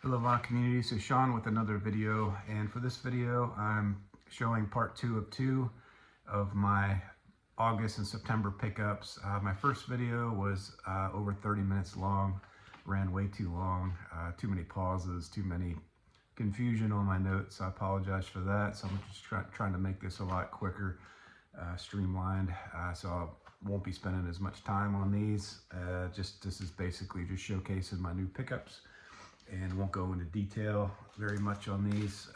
Hello Vaughn community, so Sean with another video, and for this video I'm showing part 2 of 2 of my August and September pickups. My first video was over 30 minutes long, ran way too long, too many pauses, too many confusion on my notes. I apologize for that, so I'm just trying to make this a lot quicker, streamlined, so I won't be spending as much time on these. This is basically just showcasing my new pickups, and won't go into detail very much on these.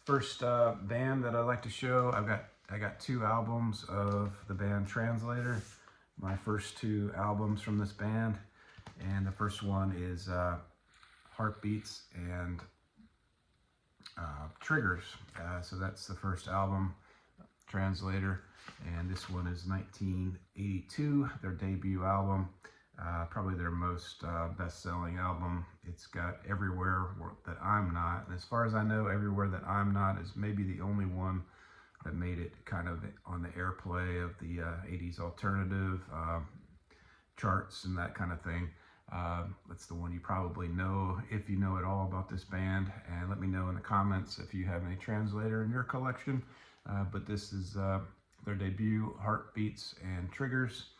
First band that I like to show, I got 2 albums of the band Translator, my first 2 albums from this band, and the first one is Heartbeats and Triggers. So that's the first album, Translator, and this one is 1982, their debut album. Probably their most best-selling album. It's got Everywhere That I'm Not, and as far as I know, Everywhere That I'm Not is maybe the only one that made it kind of on the airplay of the 80s alternative charts and that kind of thing. That's the one you probably know if you know at all about this band, and let me know in the comments if you have any Translator in your collection. But this is their debut, Heartbeats and Triggers.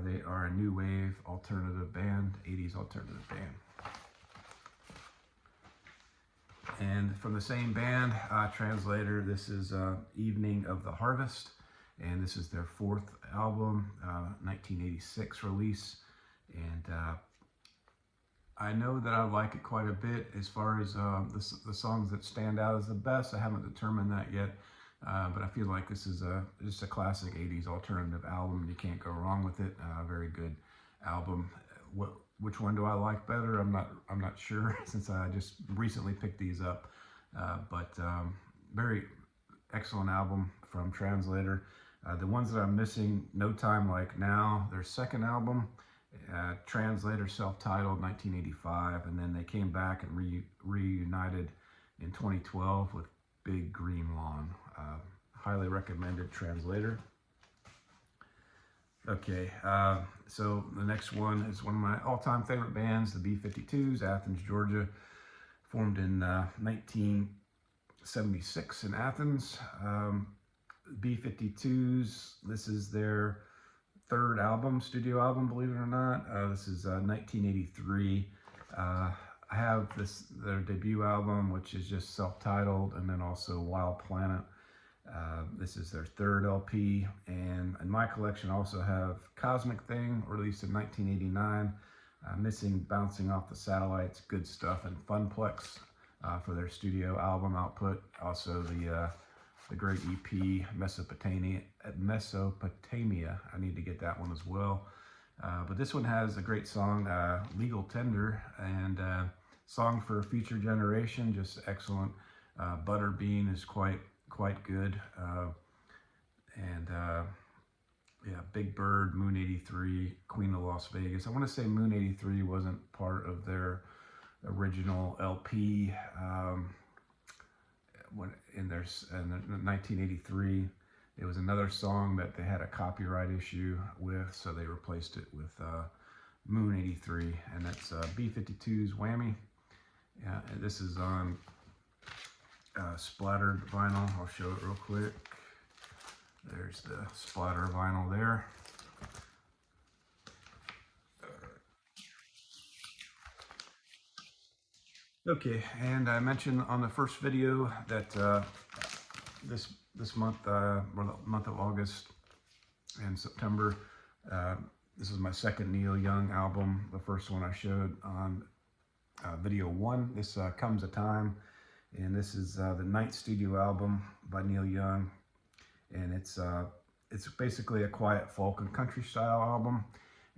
They are a new wave alternative band, 80s alternative band. And from the same band, Translator, this is Evening of the Harvest, and this is their 4th album, 1986 release. And I know that I like it quite a bit. As far as the songs that stand out as the best, I haven't determined that yet. But I feel like this is just a classic 80s alternative album. You can't go wrong with it. Very good album. Which one do I like better? I'm not sure, since I just recently picked these up. But very excellent album from Translator. The ones that I'm missing, No Time Like Now, their second album, Translator, self-titled, 1985, and then they came back and reunited in 2012 with Big Green Lawn. Highly recommended, Translator. Okay, so the next one is one of my all-time favorite bands, the B-52s, Athens, Georgia, formed in 1976 in Athens. B-52s, this is their 3rd album, studio album, believe it or not. This is 1983. I have their debut album, which is just self-titled, and then also Wild Planet. This is their 3rd LP, and in my collection I also have Cosmic Thing, released in 1989, Missing Bouncing Off the Satellites, Good Stuff, and Funplex for their studio album output. Also the great EP Mesopotamia. I need to get that one as well. But this one has a great song, Legal Tender, and Song for a Future Generation, just excellent. Butterbean is quite good. Yeah, Big Bird, Moon 83, Queen of Las Vegas. I want to say Moon 83 wasn't part of their original LP. In 1983, it was another song that they had a copyright issue with, so they replaced it with Moon 83, and that's B-52's Whammy. This is on splattered vinyl. I'll show it real quick. There's the splatter vinyl there. Okay, and I mentioned on the first video that this month, or the month of August and September, this is my second Neil Young album. The first one I showed on video 1. This Comes a Time, and this is the 9th studio album by Neil Young, and it's basically a quiet folk and country style album,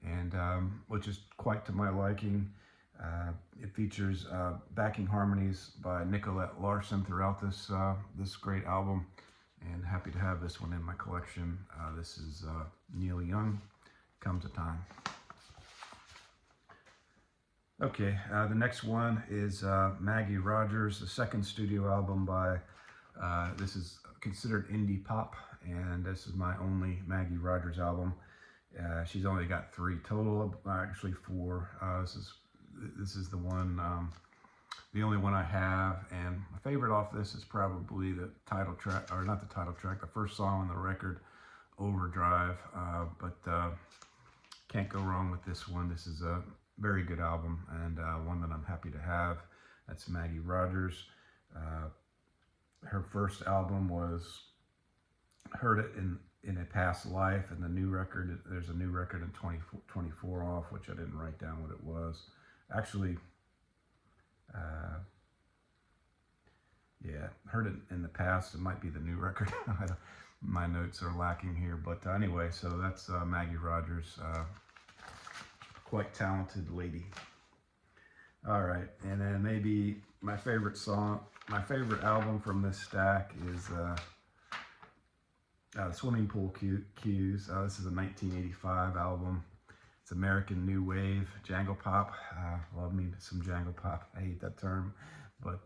and which is quite to my liking. It features backing harmonies by Nicolette Larson throughout this great album, and happy to have this one in my collection. This is Neil Young, Comes a Time. Okay, the next one is Maggie Rogers, the 2nd studio album by, this is considered indie pop, and this is my only Maggie Rogers album. She's only got 3 total, actually 4. This is this is the one, the only one I have, and my favorite off this is probably the title track, or not the title track, the first song on the record, Overdrive. But can't go wrong with this one. This is a very good album, and one that I'm happy to have. That's Maggie Rogers. Her first album was Heard It in a Past Life, and the new record, there's a new record in 2024 off, which I didn't write down what it was. Actually, yeah, Heard It in the Past, it might be the new record. My notes are lacking here, but anyway, so that's Maggie Rogers, quite talented lady. All right, and then maybe my favorite album from this stack is Swimming Pool Cues. This is a 1985 album. It's American New Wave, Jangle Pop. Love me some Jangle Pop. I hate that term, but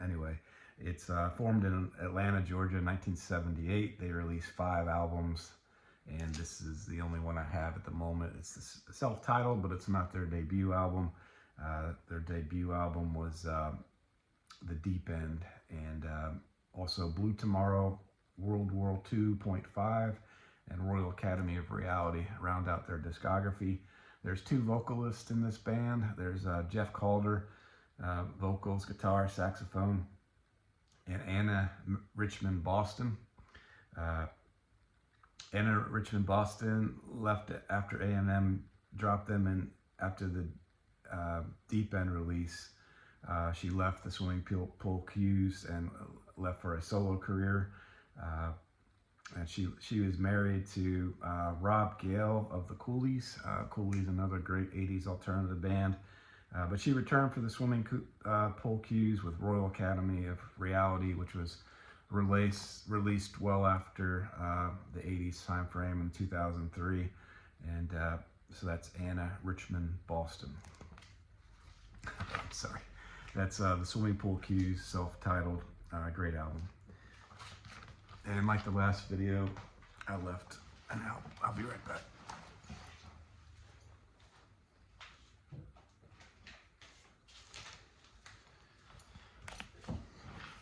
anyway, it's formed in Atlanta, Georgia in 1978. They released 5 albums, and this is the only one I have at the moment. It's self-titled, but it's not their debut album. Their debut album was The Deep End, and also Blue Tomorrow, World War 2.5, and Royal Academy of Reality round out their discography. There's 2 vocalists in this band. There's Jeff Calder, vocals, guitar, saxophone, and Anna Richmond Boston. Anna Richmond Boston left after A&M dropped them in after the Deep End release. She left the Swimming Pool Cues and left for a solo career. And she was married to Rob Gale of the Coolies. Coolies, another great 80s alternative band. But she returned for the Swimming Pool Cues with Royal Academy of Reality, which was released well after the 80s time frame in 2003. And so that's Anna Richmond Boston. I'm sorry. That's the Swimming Pool Cues, self-titled, great album. And like the last video, I left an album. I'll be right back.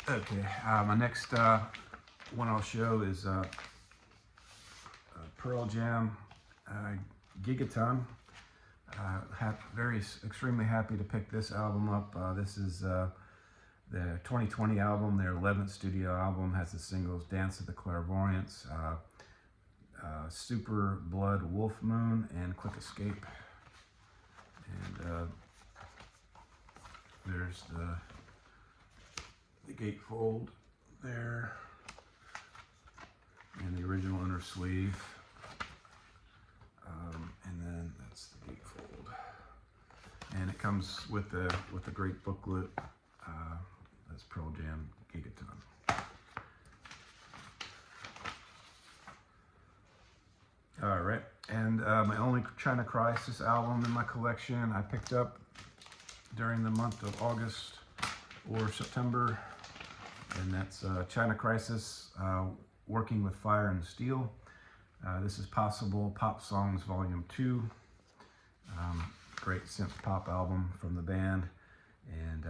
Okay, my next one I'll show is Pearl Jam Gigaton. Extremely happy to pick this album up. This is the 2020 album, their 11th studio album. Has the singles Dance of the Clairvoyants, Super Blood Wolf Moon, and Quick Escape. And there's the gatefold there, and the original inner sleeve, and then that's the gatefold, and it comes with the great booklet. That's Pearl Jam Gigaton. All right, and my only China Crisis album in my collection I picked up during the month of August or September, and that's China Crisis, Working with Fire and Steel. This is Possible Pop Songs Volume 2. Great synth pop album from the band, and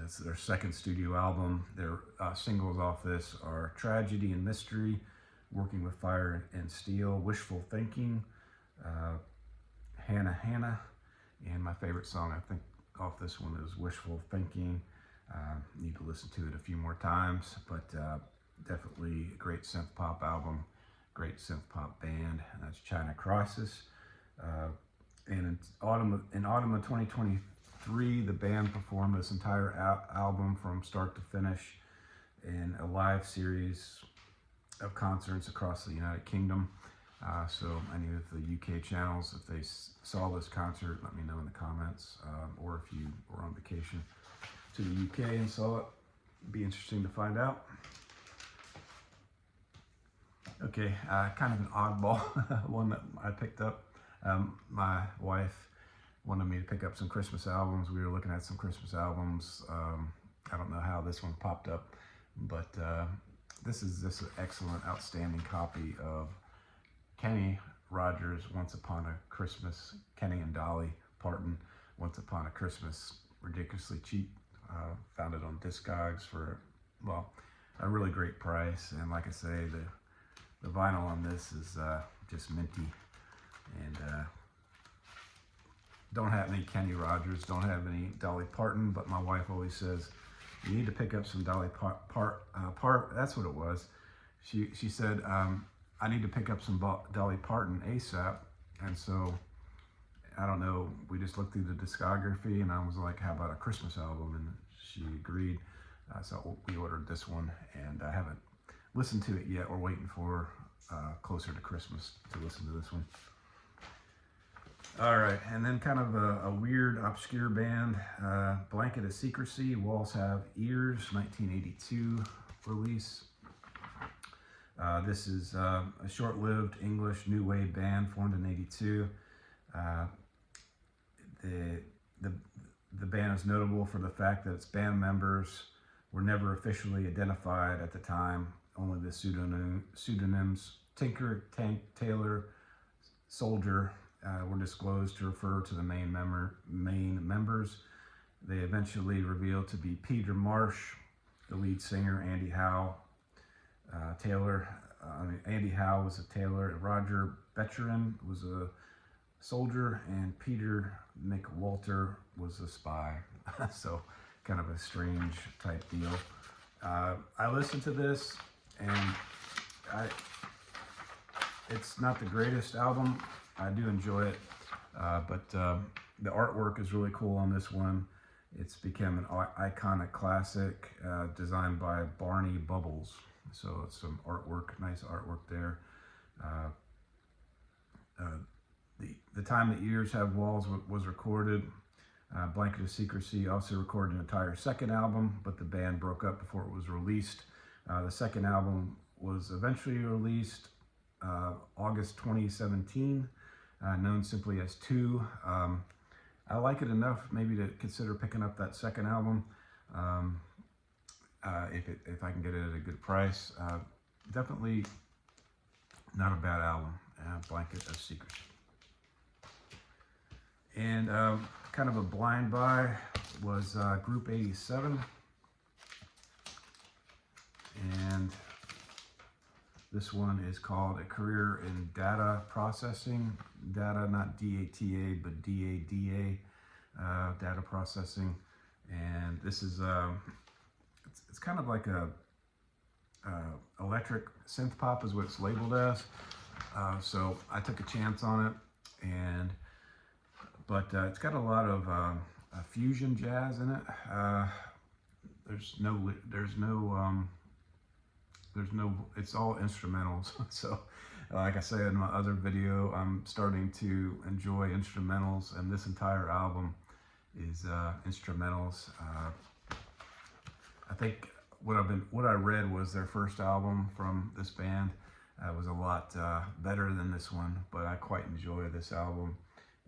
it's their second studio album. Their singles off this are Tragedy and Mystery, Working with Fire and Steel, Wishful Thinking, Hannah Hannah, and my favorite song I think off this one is Wishful Thinking. Need to listen to it a few more times, but definitely a great synth pop album, great synth pop band, and that's China Crisis. And in autumn of 2023, the band performed this entire album from start to finish in a live series of concerts across the United Kingdom. So any of the UK channels, if they saw this concert, let me know in the comments, or if you were on vacation to the UK and saw it, it'd be interesting to find out. Okay, kind of an oddball one that I picked up. My wife wanted me to pick up some Christmas albums. We were looking at some Christmas albums. I don't know how this one popped up, but this is an excellent, outstanding copy of Kenny Rogers' Once Upon a Christmas, Kenny and Dolly Parton, Once Upon a Christmas, ridiculously cheap. Found it on Discogs for, well, a really great price. And like I say, the vinyl on this is just minty. And don't have any Kenny Rogers, don't have any Dolly Parton, but my wife always says, you need to pick up some Dolly that's what it was. She said, I need to pick up some Dolly Parton ASAP. And so, I don't know, we just looked through the discography and I was like, how about a Christmas album? And she agreed. So we ordered this one, and I haven't listened to it yet. We're waiting for closer to Christmas to listen to this one. All right, and then kind of a weird, obscure band, Blanket of Secrecy, Walls Have Ears, 1982 release. This is a short-lived English new wave band formed in '82. The band is notable for the fact that its band members were never officially identified at the time. Only the pseudonyms Tinker, Tank, Taylor, Soldier were disclosed to refer to the main members. They eventually revealed to be Peter Marsh, the lead singer, Andy Howe, Andy Howe was a tailor, and Roger Becherin was a soldier, and Peter McWalter was a spy. So kind of a strange type deal. I listened to this, and it's not the greatest album. I do enjoy it, but the artwork is really cool on this one. It's become an iconic classic, designed by Barney Bubbles. So it's some artwork, nice artwork there. The time that Ears Have Walls was recorded. Blanket of Secrecy also recorded an entire second album, but the band broke up before it was released. The second album was eventually released August 2017, known simply as 2. I like it enough maybe to consider picking up that second album if I can get it at a good price. Definitely not a bad album, Blanket of Secrecy. And kind of a blind buy was Group 87. And this one is called A Career in Data Processing. Data, not D-A-T-A, but D-A-D-A, data processing. And this is, it's kind of like a electric synth pop is what it's labeled as. So I took a chance on it, but it's got a lot of fusion jazz in it. There's no, it's all instrumentals. So like I said in my other video, I'm starting to enjoy instrumentals, and this entire album is instrumentals. I think what I read was their first album from this band was a lot better than this one, but I quite enjoy this album,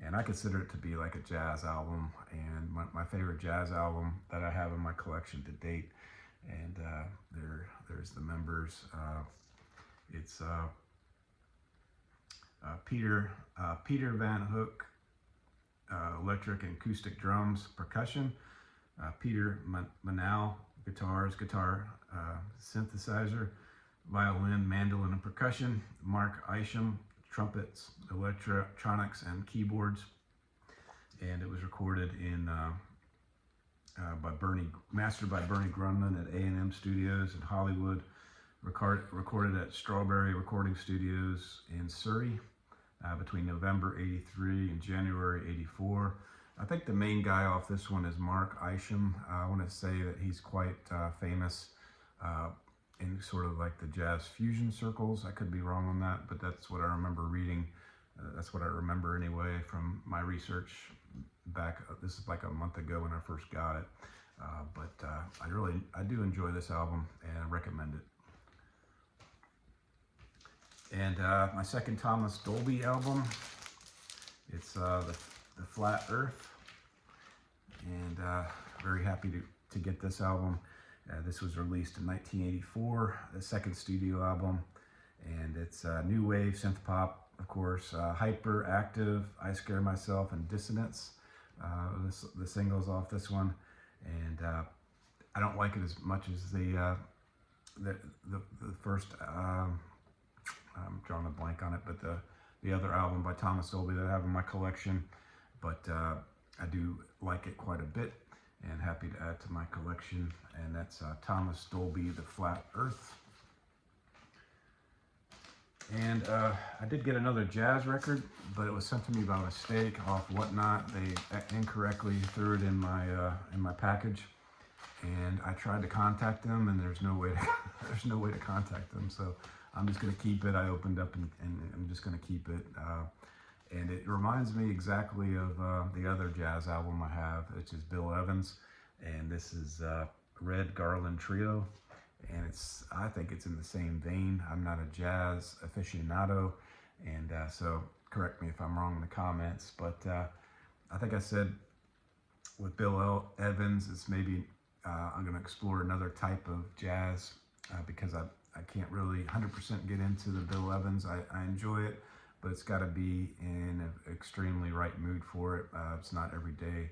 and I consider it to be like a jazz album, and my favorite jazz album that I have in my collection to date. And there's the members. It's Peter Van Hook, electric and acoustic drums, percussion. Peter Manow, guitar, synthesizer, violin, mandolin, and percussion. Mark Isham, trumpets, electronics, and keyboards. And it was recorded in mastered by Bernie Grunman at A&M Studios in Hollywood, recorded at Strawberry Recording Studios in Surrey between November '83 and January '84. I think the main guy off this one is Mark Isham. I want to say that he's quite famous in sort of like the jazz fusion circles. I could be wrong on that, but that's what I remember reading. That's what I remember anyway from my research back. This is like a month ago when I first got it, but I do enjoy this album and I recommend it. And my second Thomas Dolby album, it's the Flat Earth, and very happy to get this album. This was released in 1984, the second studio album, and it's new wave synth pop, of course, hyper active, I Scare Myself, and Dissonance. the singles off this one, and I don't like it as much as the first. I'm drawing a blank on it, but the other album by Thomas Dolby that I have in my collection. But I do like it quite a bit, and happy to add to my collection. And that's Thomas Dolby, The Flat Earth. And I did get another jazz record, but it was sent to me by mistake off Whatnot. They incorrectly threw it in my package, and I tried to contact them, and there's no way to contact them. So I'm just gonna keep it. I opened up and I'm just gonna keep it. And it reminds me exactly of the other jazz album I have, which is Bill Evans, and this is Red Garland Trio. And I think it's in the same vein. I'm not a jazz aficionado, and so correct me if I'm wrong in the comments, but I think I said with Bill Evans, it's maybe I'm going to explore another type of jazz because I can't really 100% get into the Bill Evans. I enjoy it, but it's got to be in an extremely right mood for it. It's not every day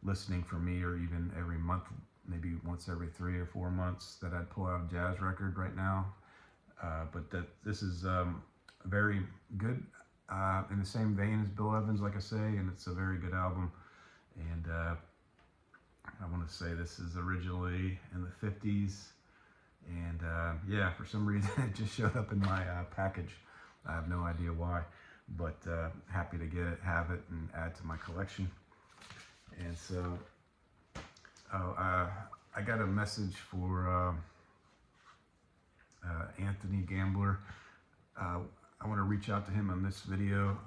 listening for me, or even every month, maybe once every 3 or 4 months that I'd pull out a jazz record right now. But this is very good, in the same vein as Bill Evans, like I say, and it's a very good album. And I want to say this is originally in the 50s. And yeah, for some reason it just showed up in my package. I have no idea why, but happy to get it, have it, and add to my collection. And so, I got a message for Anthony Gambler. I want to reach out to him on this video.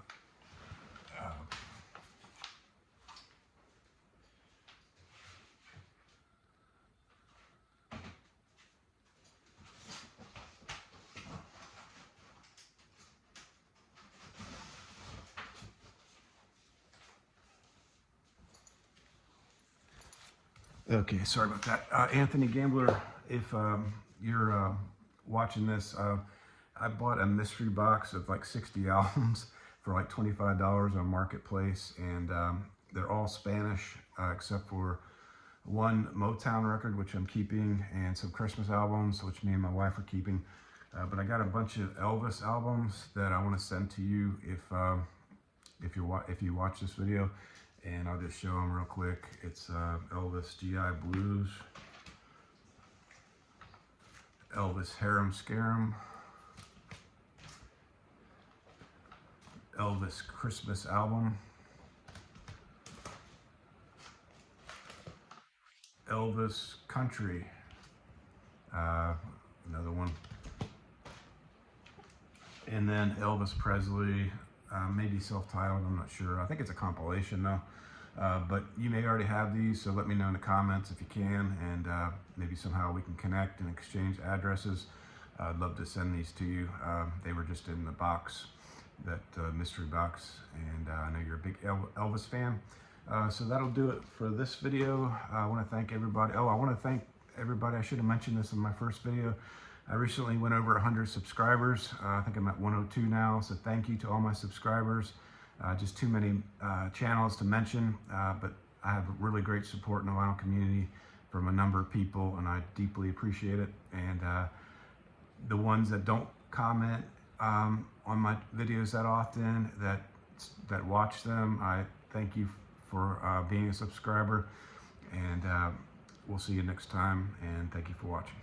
Okay, sorry about that. Anthony Gambler, if you're watching this, I bought a mystery box of like 60 albums for like $25 on Marketplace, and they're all Spanish except for one Motown record, which I'm keeping, and some Christmas albums, which me and my wife are keeping. But I got a bunch of Elvis albums that I want to send to you if you watch this video. And I'll just show them real quick. It's Elvis GI Blues, Elvis Harem Scarum, Elvis Christmas Album, Elvis Country, another one, and then Elvis Presley, maybe self-titled, I'm not sure. I think it's a compilation though. But you may already have these, so let me know in the comments if you can, and maybe somehow we can connect and exchange addresses. I'd love to send these to you. They were just in the box, that mystery box, and I know you're a big Elvis fan. So that'll do it for this video. I want to thank everybody. Oh, I want to thank everybody. I should have mentioned this in my first video. I recently went over 100 subscribers. I think I'm at 102 now, so thank you to all my subscribers. Just too many channels to mention, but I have a really great support in the vinyl community from a number of people, and I deeply appreciate it. And the ones that don't comment on my videos that often, that watch them, I thank you for being a subscriber, and we'll see you next time, and thank you for watching.